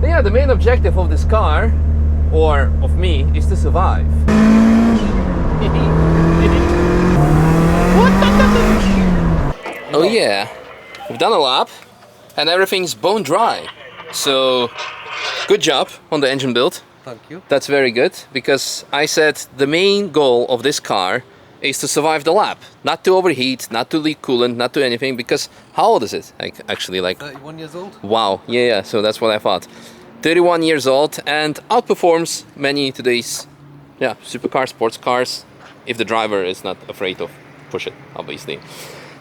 Yeah, the main objective of this car, or of me, is to survive. Oh yeah, we've done a lap and everything's bone dry. So, good job on the engine build. Thank you. That's very good, because I said the main goal of this car is to survive the lap. Not to overheat, not to leak coolant, not to anything, because how old is it? Actually, like 31 years old. Wow, yeah, so that's what I thought. 31 years old and outperforms many today's supercars, sports cars, if the driver is not afraid of push it, obviously.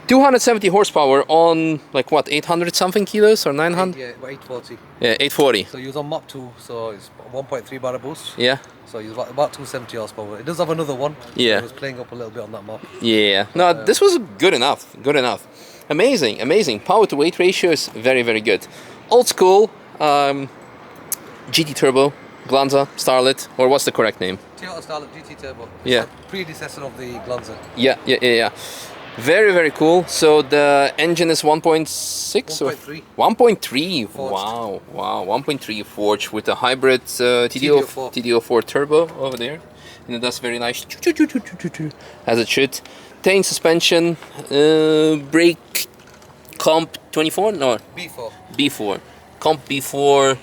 270 horsepower on like what, 800 something kilos or 900? Yeah, about 840. Yeah, 840. So you was on Mach 2, so it's 1.3 bar boost. Yeah. So you was about 270 horsepower. It does have another one. Yeah. So it was playing up a little bit on that map. Yeah. No, this was good enough. Good enough. Amazing, amazing. Power to weight ratio is very, very good. Old school GT Turbo, Glanza, Starlet, or what's the correct name? Toyota Starlet GT Turbo. It's Yeah. the predecessor of the Glanza. Yeah. Very, very cool. So the engine is 1.6 or 1.3. 1.3. Forged. Wow. 1.3 forged with a hybrid TD04 turbo over there. And that's very nice. As it should. Tain suspension, brake comp 24? No. B4. Comp B4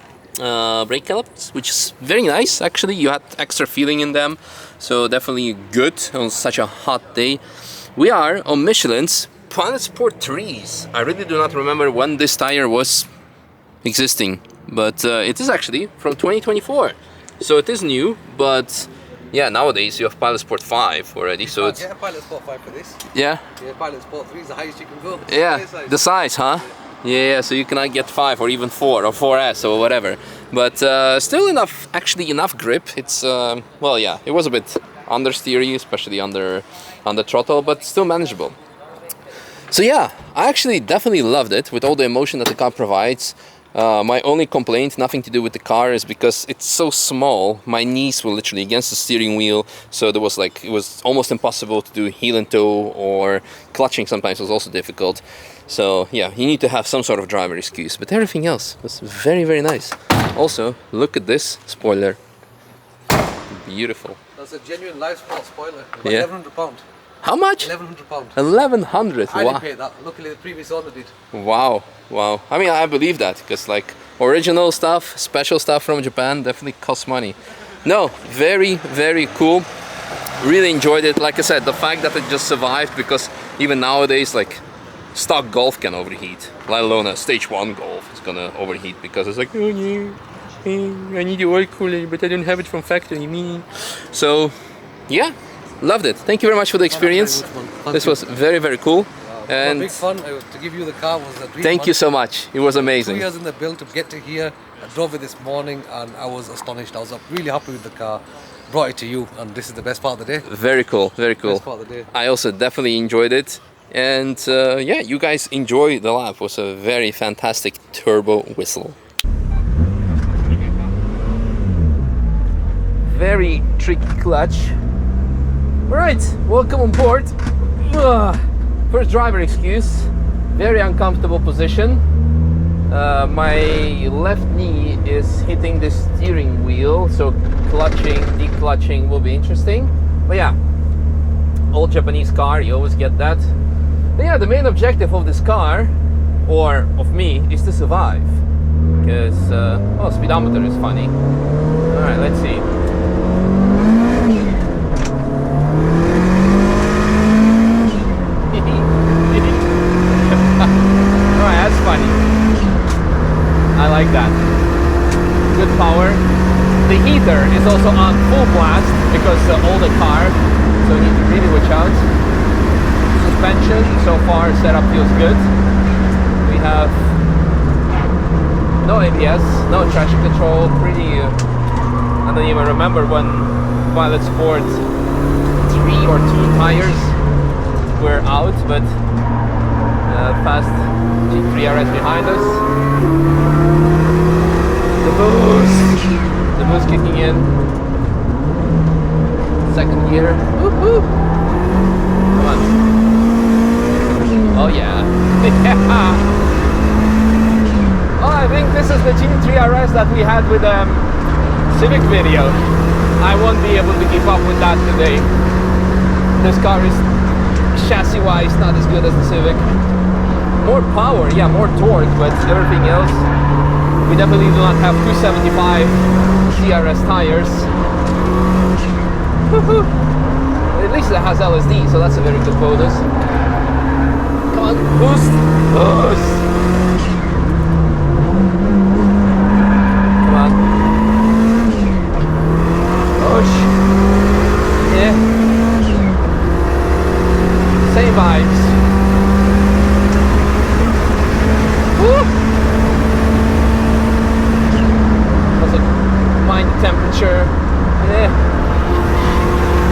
brake calipers, which is very nice actually. You had extra feeling in them. So definitely good on such a hot day. We are on Michelin's Pilot Sport 3s. I really do not remember when this tire was existing, but it is actually from 2024. So it is new, but yeah, nowadays you have Pilot Sport 5 already. So it's get a Pilot Sport 5 for this. Yeah. Yeah, Pilot Sport 3 is the highest you can go. Yeah, the size, huh? Yeah, so you cannot get 5 or even 4 or 4S or whatever. But still enough grip. It's well, yeah, it was a bit understeery, especially under throttle, but still manageable. So yeah, I actually definitely loved it with all the emotion that the car provides. My only complaint, nothing to do with the car, is because it's so small. My knees were literally against the steering wheel, so it was almost impossible to do heel and toe, or clutching sometimes was also difficult. So yeah, you need to have some sort of driver excuse, but everything else was very, very nice. Also, look at this spoiler. Beautiful. That's a genuine live sport spoiler. About Yeah. £1,100. How much? £1,100. 1100. I Wow. didn't pay that. Luckily, the previous owner did. Wow. I mean, I believe that, because like original stuff, special stuff from Japan definitely costs money. No, very, very cool. Really enjoyed it. Like I said, the fact that it just survived, because even nowadays, like stock Golf can overheat, let alone a stage 1 Golf is gonna overheat, because it's like, oh yeah, I need the oil cooler, but I don't have it from factory. So, yeah, loved it. Thank you very much for the experience. This was very, very cool. And big fun. To give you the car was a dream. Thank you so much. It was 2 amazing. years in the build to get to here. I drove it this morning and I was astonished. I was really happy with the car. Brought it to you, and this is the best part of the day. Very cool, very cool. Best part of the day. I also definitely enjoyed it. And yeah, you guys enjoy the lap. It was a very fantastic turbo whistle. Very tricky clutch. Alright, welcome on board. First driver excuse. Very uncomfortable position. My left knee is hitting the steering wheel, so clutching, declutching will be interesting. But yeah, old Japanese car, you always get that. But yeah, the main objective of this car, or of me, is to survive. Because, oh, speedometer is funny. Alright, let's see. Alright, that's funny. I like that. Good power. The heater is also on full blast because older car, so you need to really watch out. Suspension so far setup feels good. We have no ABS, no traction control. Pretty. I don't even remember when Pilot Sport 3 or 2 tires were out, but fast G3 RS behind us. The boost kicking in. Second gear. Woo-hoo. Come on. Oh yeah. Oh, I think this is the GT3 RS that we had with Civic video. I won't be able to keep up with that today. This car is chassis-wise not as good as the Civic. More power, yeah, more torque, but everything else, we definitely do not have 275 CRS tires. At least it has LSD, so that's a very good bonus. Come on, boost! Boost! Come on. Push! Yeah. Same vibes. Woo! Also, mind the temperature. Yeah.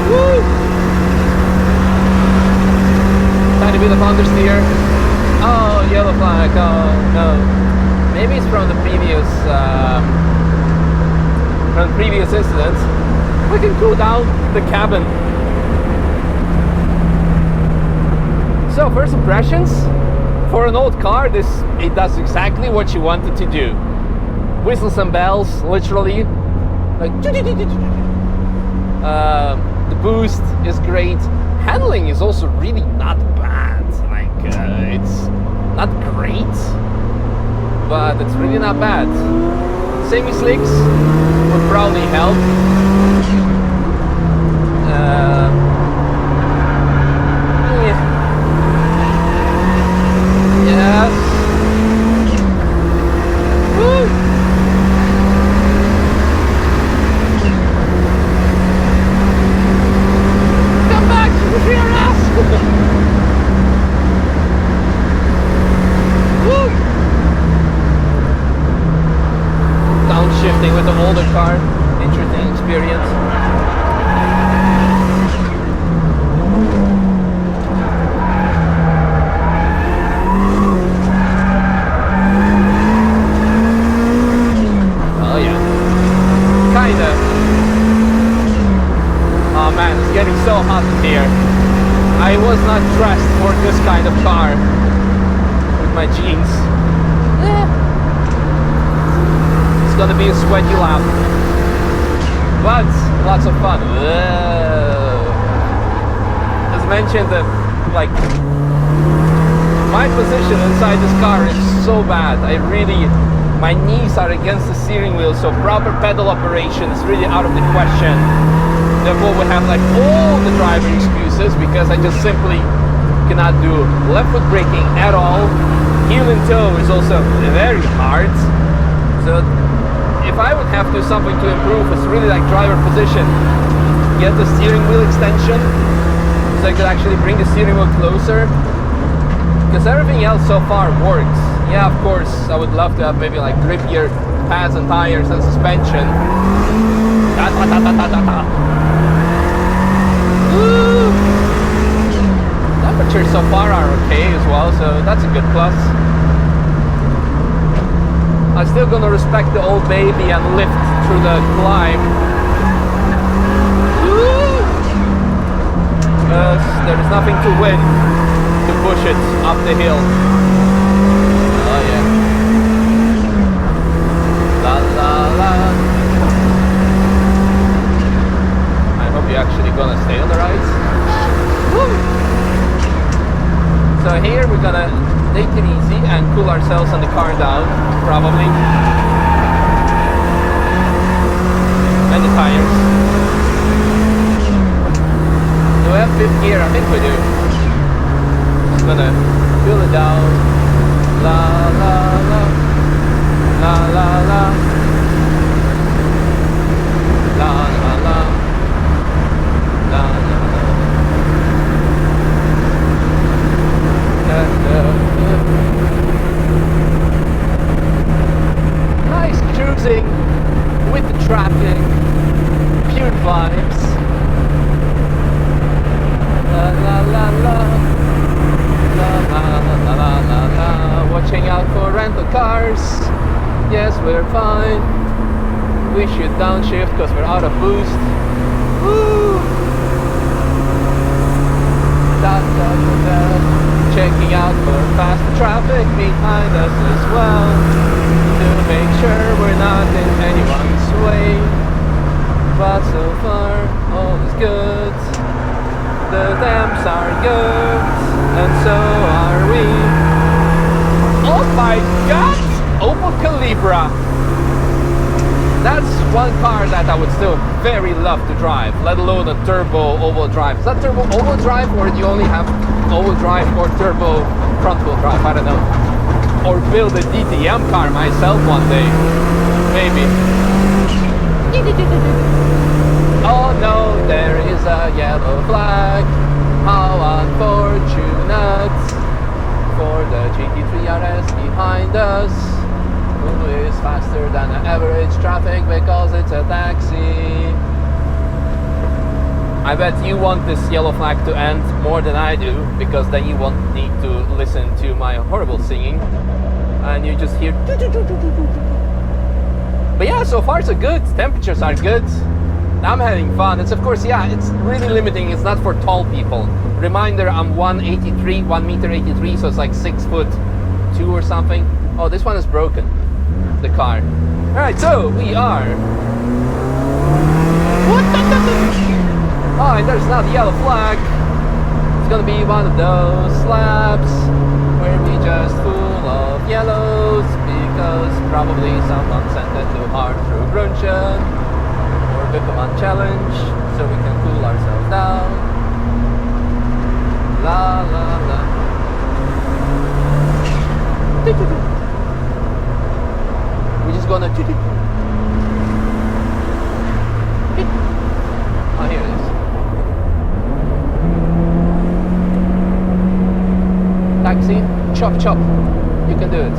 Woo! Tiny bit of understeer. Oh, yellow flag. Oh no. Maybe it's from the previous incident. We can cool down the cabin. So first impressions, for an old car, it does exactly what you want it to do. Whistles and bells, literally. Like the boost is great. Handling is also really not bad. Like it's not great, but it's really not bad. Semi-slicks would probably help. Yes. Woo. Come back to the rear ass. Woo. Downshifting with the older car, interesting experience. Oh man, it's getting so hot in here. I was not dressed for this kind of car with my jeans. It's gonna be a sweaty lap, but lots of fun. As mentioned, like my position inside this car is so bad. My knees are against the steering wheel, so proper pedal operation is really out of the question. Therefore, we have like all the driving excuses because I just simply cannot do left foot braking at all. Heel and toe is also very hard. So if I would have to do something to improve, it's really like driver position. Get the steering wheel extension so I could actually bring the steering wheel closer. Because everything else so far works. Yeah, of course, I would love to have maybe like grippier pads and tires and suspension. Temperatures so far are okay as well, so that's a good plus. I'm still gonna respect the old baby and lift through the climb. Because there is nothing to win to push it up the hill. Oh yeah. La la la. I hope you're actually gonna stay on the rides. Woo! So here we're gonna take it easy and cool ourselves and the car down, probably. And the tires. Do we have fifth gear? I think we do. Just gonna cool it down. La la la. La la la. La la la. La la la. Nice cruising with the traffic, pure vibes. La la la la, la la la la la la. Watching out for rental cars. Yes, we're fine. We should downshift because we're out of boost. Woo! Da da da da. Checking out for fast traffic behind us as well. sure we're not in anyone's way, but so far all is good. The dams are good, and so are we. Oh my God! Opel Calibra. That's one car that I would still very love to drive, let alone a turbo all-wheel drive. Is that turbo all-wheel drive, or do you only have all-wheel drive or turbo front-wheel drive? I don't know. Or build a DTM car myself one day, maybe. Oh no, there is a yellow flag. How unfortunate for the GT3 RS behind us, who is faster than the average traffic because it's a taxi. I bet you want this yellow flag to end more than I do, because then you won't need to listen to my horrible singing and you just hear. But yeah, so far so good. Temperatures are good. I'm having fun. It's of course, yeah, it's really limiting. It's not for tall people. Reminder, I'm 183, 1 meter 83, so it's like 6'2" or something. Oh, this one is broken, the car. All right, so we are. Oh, and there's now the yellow flag. It's gonna be one of those laps where we just full of yellows because probably someone sent it too hard through Brunchen or Bickerman Challenge, so we can cool ourselves down. La la la. We're just gonna. Oh, here it is. Taxi, chop chop. You can do it.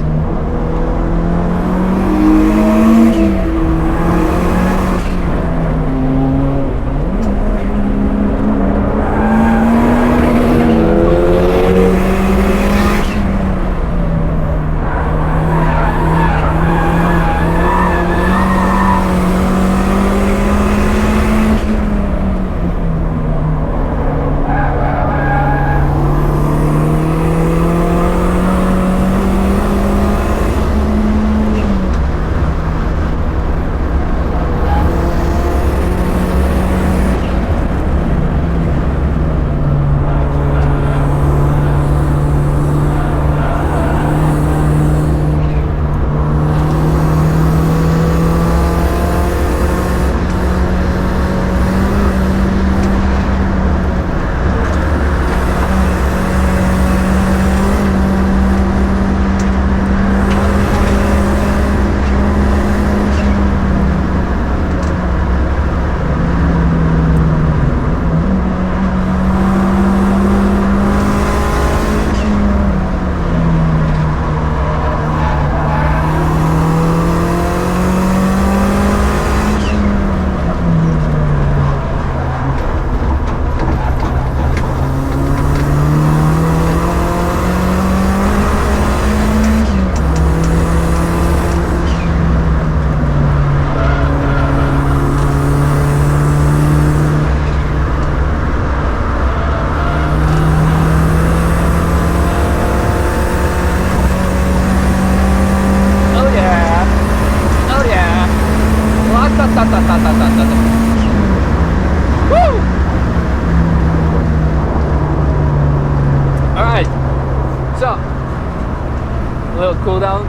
Cool down.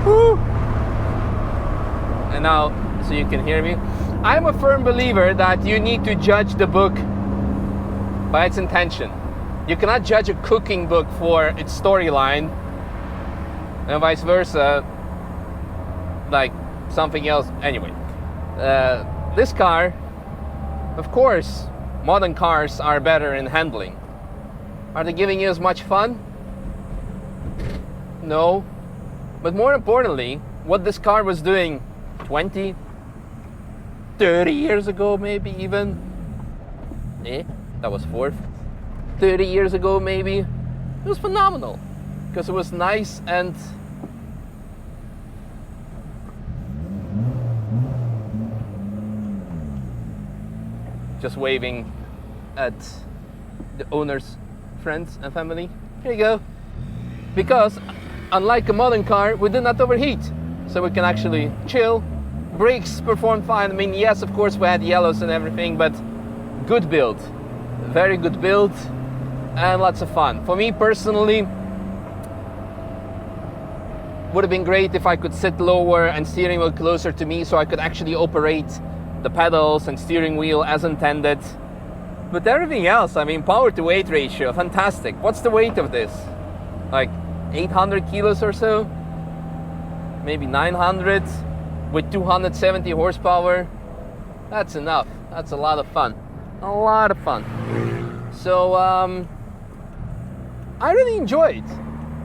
Woo! And now, so you can hear me. I'm a firm believer that you need to judge the book by its intention. You cannot judge a cooking book for its storyline, and vice versa, like something else. Anyway, this car, of course, modern cars are better in handling. Are they giving you as much fun? No, but more importantly, what this car was doing 20, 30 years ago, maybe even. That was fourth. 30 years ago, maybe. It was phenomenal because it was nice and just waving at the owner's friends and family. Here you go. Because unlike a modern car, we do not overheat. so we can actually chill. Brakes performed fine. I mean, yes, of course we had yellows and everything, but good build, very good build, and lots of fun. For me personally, would have been great if I could sit lower and steering wheel closer to me so I could actually operate the pedals and steering wheel as intended. But everything else, I mean, power to weight ratio, fantastic. What's the weight of this? Like 800 kilos or so? Maybe 900 with 270 horsepower. That's enough. That's a lot of fun. A lot of fun. So, I really enjoyed.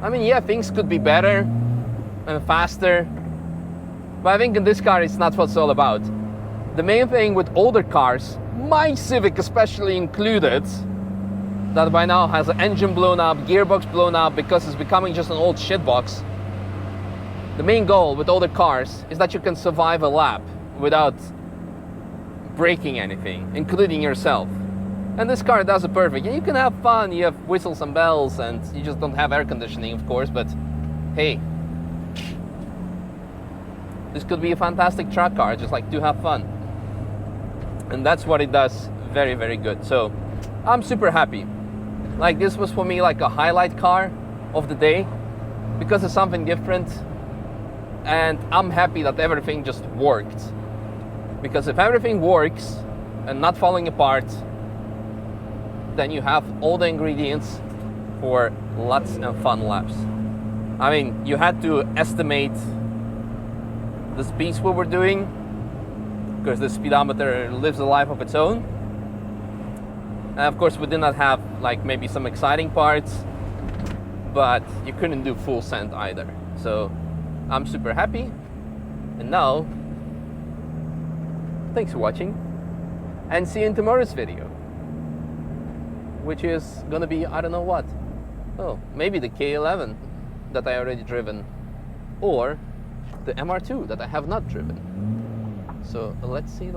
I mean, yeah, things could be better and faster, but I think in this car it's not what it's all about. The main thing with older cars, my Civic especially included, that by now has an engine blown up, gearbox blown up because it's becoming just an old shitbox. The main goal with older cars is that you can survive a lap without breaking anything, including yourself. And this car does it perfect. And you can have fun, you have whistles and bells, and you just don't have air conditioning, of course, but hey, this could be a fantastic track car, just like to have fun. And that's what it does very, very good. So I'm super happy. Like, this was for me like a highlight car of the day because it's something different. And I'm happy that everything just worked. Because if everything works and not falling apart, then you have all the ingredients for lots of fun laps. I mean, you had to estimate the speeds we were doing because the speedometer lives a life of its own. And of course we did not have like maybe some exciting parts, but you couldn't do full send either. So I'm super happy. And now, thanks for watching and see you in tomorrow's video, which is gonna be, I don't know what. Oh, maybe the K11 that I already driven, or the MR2 that I have not driven. So let's see.